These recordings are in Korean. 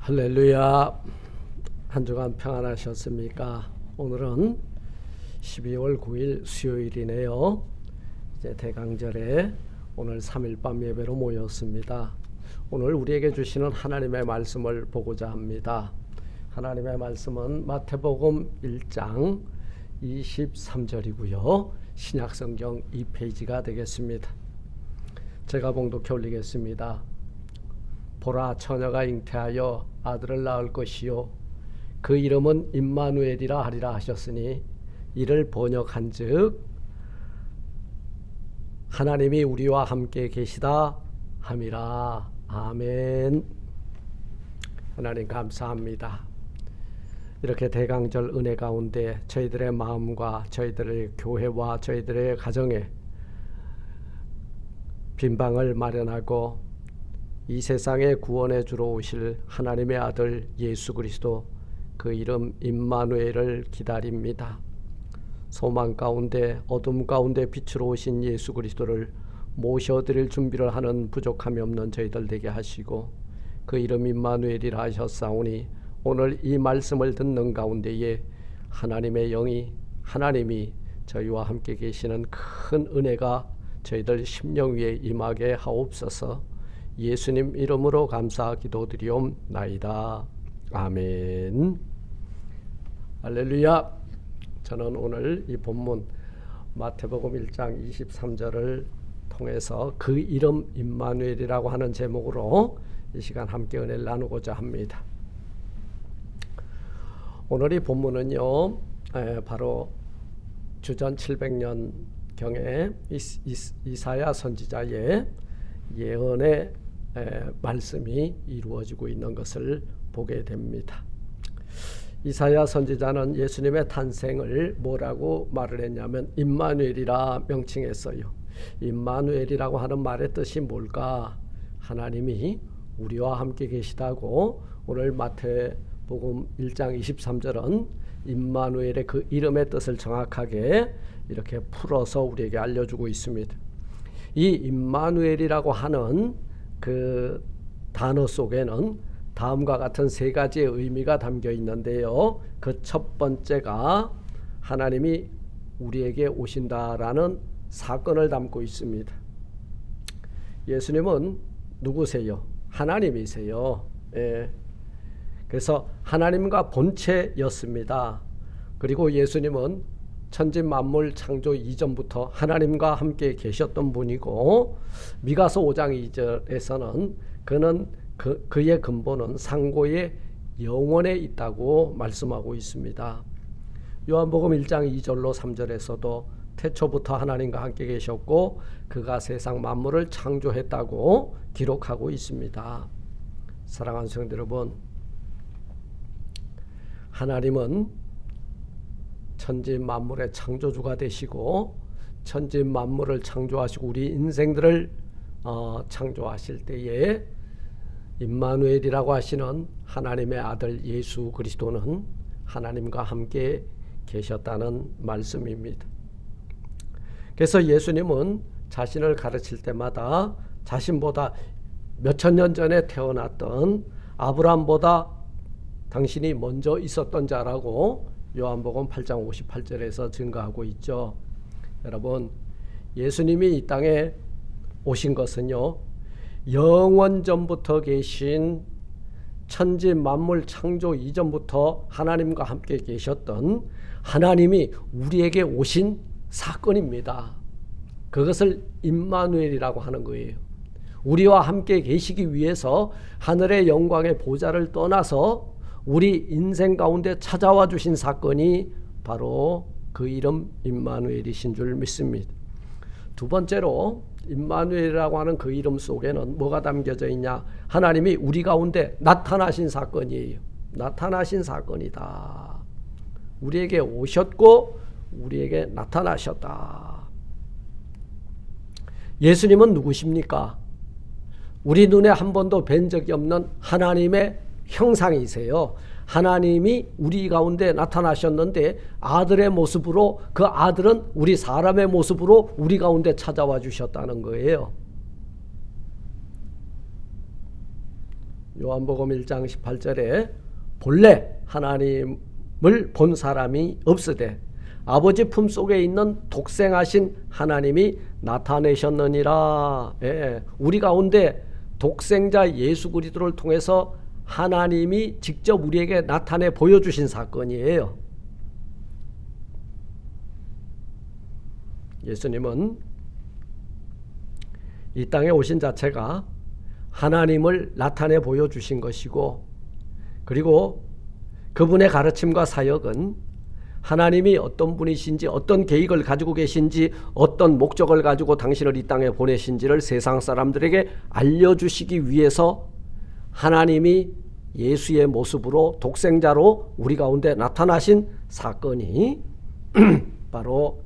할렐루야. 한 주간 평안하셨습니까? 오늘은 12월 9일 수요일이네요. 이제 대강절에 오늘 3일 밤 예배로 모였습니다. 오늘 우리에게 주시는 하나님의 말씀을 보고자 합니다. 하나님의 말씀은 마태복음 1장 23절이고요. 신약성경 2페이지가 되겠습니다. 제가 봉독해 올리겠습니다. 보라, 처녀가 잉태하여 아들을 낳을 것이요 그 이름은 임마누엘이라 하리라 하셨으니 이를 번역한즉 하나님이 우리와 함께 계시다 함이라. 아멘. 하나님 감사합니다. 이렇게 대강절 은혜 가운데 저희들의 마음과 저희들의 교회와 저희들의 가정에 빈방을 마련하고 이 세상에 구원해 주러 오실 하나님의 아들 예수 그리스도, 그 이름 임마누엘을 기다립니다. 소망 가운데 어둠 가운데 빛으로 오신 예수 그리스도를 모셔드릴 준비를 하는 부족함이 없는 저희들 되게 하시고, 그 이름 임마누엘이라 하셨사오니 오늘 이 말씀을 듣는 가운데에 하나님의 영이, 하나님이 저희와 함께 계시는 큰 은혜가 저희들 심령 위에 임하게 하옵소서. 예수님 이름으로 감사 기도드리옵나이다. 아멘. 할렐루야. 저는 오늘 이 본문 마태복음 1장 23절을 통해서 그 이름 임마누엘이라고 하는 제목으로 이 시간 함께 은혜를 나누고자 합니다. 오늘 이 본문은요, 바로 주전 700년경에 이사야 선지자의 예언의 말씀이 이루어지고 있는 것을 보게 됩니다. 이사야 선지자는 예수님의 탄생을 뭐라고 말을 했냐면 임마누엘이라 명칭했어요. 임마누엘이라고 하는 말의 뜻이 뭘까? 하나님이 우리와 함께 계시다고 오늘 마태복음 1장 23절은 임마누엘의 그 이름의 뜻을 정확하게 이렇게 풀어서 우리에게 알려주고 있습니다. 이 임마누엘이라고 하는 그 단어 속에는 다음과 같은 세 가지의 의미가 담겨 있는데요. 그 첫 번째가 하나님이 우리에게 오신다라는 사건을 담고 있습니다. 예수님은 누구세요? 하나님이세요. 그래서 하나님과 본체였습니다. 그리고 예수님은 천지 만물 창조 이전부터 하나님과 함께 계셨던 분이고, 미가서 5장 2절에서는 그는 그의 근본은 상고의 영원에 있다고 말씀하고 있습니다. 요한복음 1장 2절로 3절에서도 태초부터 하나님과 함께 계셨고 그가 세상 만물을 창조했다고 기록하고 있습니다. 사랑하는 성도 여러분, 하나님은 천지 만물의 창조주가 되시고 천지 만물을 창조하시고 우리 인생들을 창조하실 때에 임마누엘이라고 하시는 하나님의 아들 예수 그리스도는 하나님과 함께 계셨다는 말씀입니다. 그래서 예수님은 자신을 가르칠 때마다 자신보다 몇천 년 전에 태어났던 아브라함보다 당신이 먼저 있었던 자라고 요한복음 8장 58절에서 증거하고 있죠. 여러분, 예수님이 이 땅에 오신 것은요, 영원 전부터 계신 천지 만물 창조 이전부터 하나님과 함께 계셨던 하나님이 우리에게 오신 사건입니다. 그것을 임마누엘이라고 하는 거예요. 우리와 함께 계시기 위해서 하늘의 영광의 보좌를 떠나서 우리 인생 가운데 찾아와 주신 사건이 바로 그 이름 임마누엘이신 줄 믿습니다. 두 번째로 임마누엘이라고 하는 그 이름 속에는 뭐가 담겨져 있냐? 하나님이 우리 가운데 나타나신 사건이에요. 나타나신 사건이다. 우리에게 오셨고 우리에게 나타나셨다. 예수님은 누구십니까? 우리 눈에 한 번도 뵌 적이 없는 하나님의 형상이세요. 하나님이 우리 가운데 나타나셨는데 아들의 모습으로, 그 아들은 우리 사람의 모습으로 우리 가운데 찾아와 주셨다는 거예요. 요한복음 1장 18절에 본래 하나님을 본 사람이 없으되 아버지 품속에 있는 독생하신 하나님이 나타내셨느니라. 예, 우리 가운데 독생자 예수 그리스도를 통해서 하나님이 직접 우리에게 나타내 보여주신 사건이에요. 예수님은 이 땅에 오신 자체가 하나님을 나타내 보여주신 것이고, 그리고 그분의 가르침과 사역은 하나님이 어떤 분이신지, 어떤 계획을 가지고 계신지, 어떤 목적을 가지고 당신을 이 땅에 보내신지를 세상 사람들에게 알려주시기 위해서 하나님이 예수의 모습으로 독생자로 우리 가운데 나타나신 사건이 바로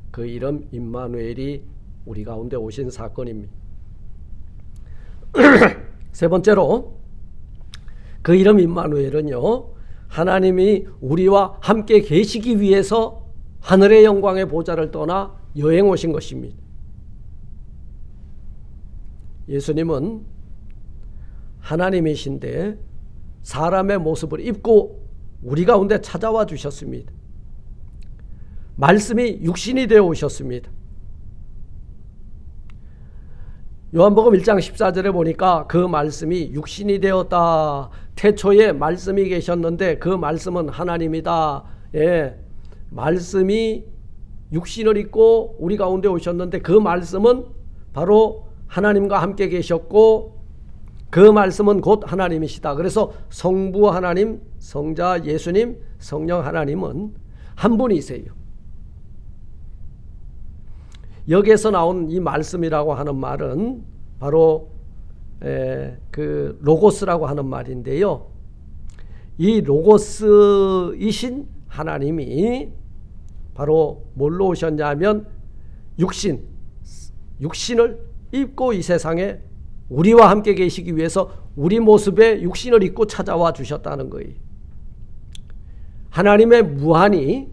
그 이름 임마누엘이 우리 가운데 오신 사건입니다. 세 번째로 그 이름 임마누엘은요, 하나님이 우리와 함께 계시기 위해서 하늘의 영광의 보좌를 떠나 여행 오신 것입니다. 예수님은 하나님이신데 사람의 모습을 입고 우리 가운데 찾아와 주셨습니다. 말씀이 육신이 되어 오셨습니다. 요한복음 1장 14절에 보니까 그 말씀이 육신이 되었다. 태초에 말씀이 계셨는데 그 말씀은 하나님이다. 예, 말씀이 육신을 입고 우리 가운데 오셨는데 그 말씀은 바로 하나님과 함께 계셨고 그 말씀은 곧 하나님이시다. 그래서 성부 하나님, 성자 예수님, 성령 하나님은 한 분이세요. 여기에서 나온 이 말씀이라고 하는 말은 바로 그 로고스라고 하는 말인데요. 이 로고스이신 하나님이 바로 뭘로 오셨냐면 육신을 입고 이 세상에 우리와 함께 계시기 위해서 우리 모습에 육신을 입고 찾아와 주셨다는 거예요. 하나님의 무한이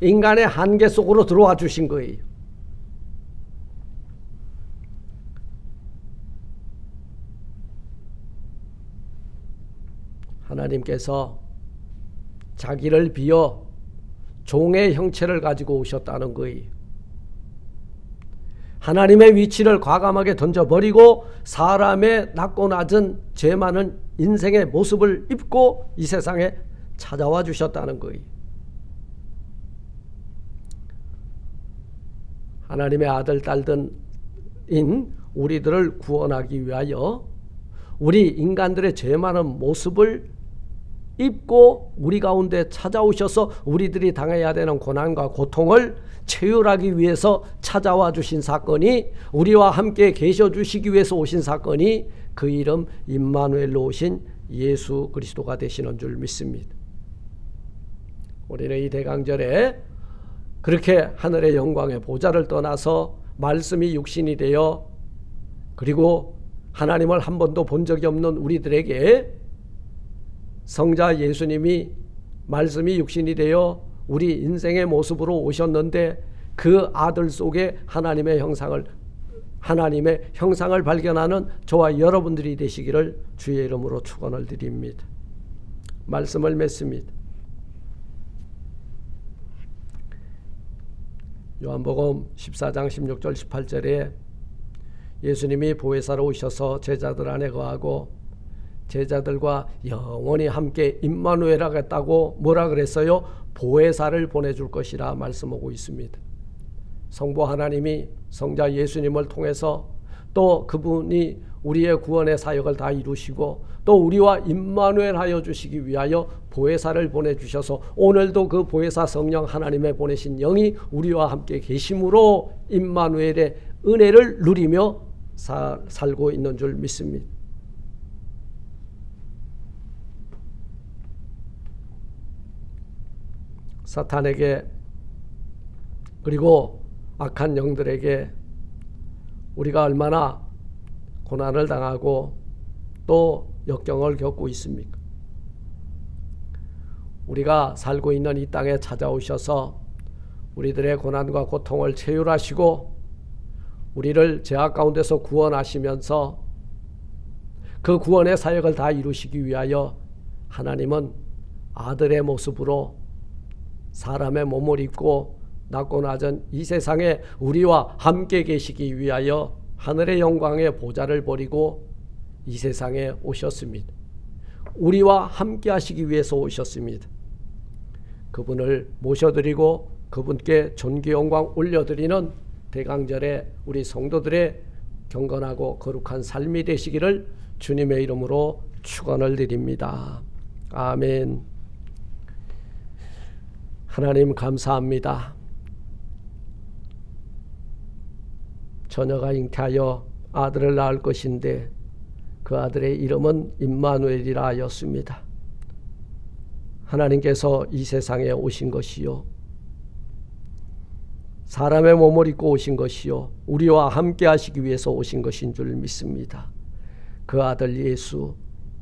인간의 한계 속으로 들어와 주신 거예요. 하나님께서 자기를 비어 종의 형체를 가지고 오셨다는 거예요. 하나님의 위치를 과감하게 던져버리고 사람의 낮고 낮은 죄 많은 인생의 모습을 입고 이 세상에 찾아와 주셨다는 거예요. 하나님의 아들 딸들인 우리들을 구원하기 위하여 우리 인간들의 죄 많은 모습을 입고 우리 가운데 찾아오셔서 우리들이 당해야 되는 고난과 고통을 체휼하기 위해서 찾아와 주신 사건이, 우리와 함께 계셔 주시기 위해서 오신 사건이 그 이름 임마누엘로 오신 예수 그리스도가 되시는 줄 믿습니다. 우리는 이 대강절에 그렇게 하늘의 영광의 보좌를 떠나서 말씀이 육신이 되어 그리고 하나님을 한 번도 본 적이 없는 우리들에게 성자 예수님이 말씀이 육신이 되어 우리 인생의 모습으로 오셨는데 그 아들 속에 하나님의 형상을 발견하는 저와 여러분들이 되시기를 주의 이름으로 축원을 드립니다. 말씀을 맺습니다. 요한복음 14장 16절 18절에 예수님이 보혜사로 오셔서 제자들 안에 거하고 제자들과 영원히 함께 임마누엘 하겠다고 뭐라 그랬어요? 보혜사를 보내줄 것이라 말씀하고 있습니다. 성부 하나님이 성자 예수님을 통해서 또 그분이 우리의 구원의 사역을 다 이루시고 또 우리와 임마누엘 하여 주시기 위하여 보혜사를 보내주셔서 오늘도 그 보혜사 성령 하나님의 보내신 영이 우리와 함께 계심으로 임마누엘의 은혜를 누리며 살고 있는 줄 믿습니다. 사탄에게 그리고 악한 영들에게 우리가 얼마나 고난을 당하고 또 역경을 겪고 있습니까? 우리가 살고 있는 이 땅에 찾아오셔서 우리들의 고난과 고통을 체휼하시고 우리를 죄악 가운데서 구원하시면서 그 구원의 사역을 다 이루시기 위하여 하나님은 아들의 모습으로 사람의 몸을 입고 낮고 낮은 이 세상에 우리와 함께 계시기 위하여 하늘의 영광의 보좌를 버리고 이 세상에 오셨습니다. 우리와 함께 하시기 위해서 오셨습니다. 그분을 모셔드리고 그분께 존귀 영광 올려드리는 대강절에 우리 성도들의 경건하고 거룩한 삶이 되시기를 주님의 이름으로 축원을 드립니다. 아멘. 하나님 감사합니다. 처녀가 잉태하여 아들을 낳을 것인데 그 아들의 이름은 임마누엘이라 하였습니다. 하나님께서 이 세상에 오신 것이요, 사람의 몸을 입고 오신 것이요, 우리와 함께 하시기 위해서 오신 것인 줄 믿습니다. 그 아들 예수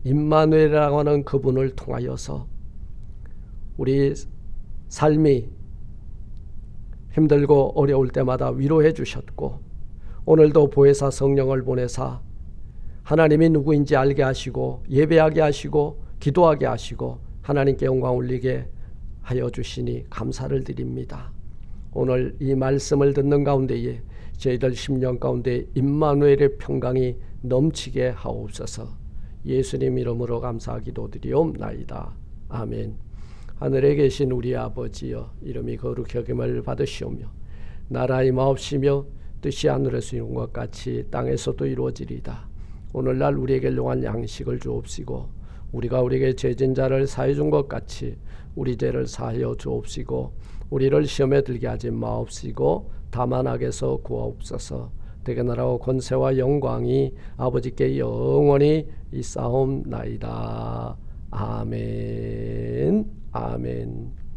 임마누엘이라고 하는 그분을 통하여서 우리 삶이 힘들고 어려울 때마다 위로해 주셨고, 오늘도 보혜사 성령을 보내사 하나님이 누구인지 알게 하시고 예배하게 하시고 기도하게 하시고 하나님께 영광 올리게 하여 주시니 감사를 드립니다. 오늘 이 말씀을 듣는 가운데에 저희들 심령 가운데 임마누엘의 평강이 넘치게 하옵소서. 예수님 이름으로 감사 기도드리옵나이다. 아멘. 하늘에 계신 우리 아버지여, 이름이 거룩히 여김을 받으시오며 나라의 마옵시며 뜻이 하늘에서 이룬 것 같이 땅에서도 이루어지리다. 오늘날 우리에게 일용할 양식을 주옵시고 우리가 우리에게 죄진 자를 사해 준 것 같이 우리 죄를 사하여 주옵시고 우리를 시험에 들게 하지 마옵시고 다만 악에서 구하옵소서. 대개 나라와 권세와 영광이 아버지께 영원히 있사옵나이다. 아멘. 아멘.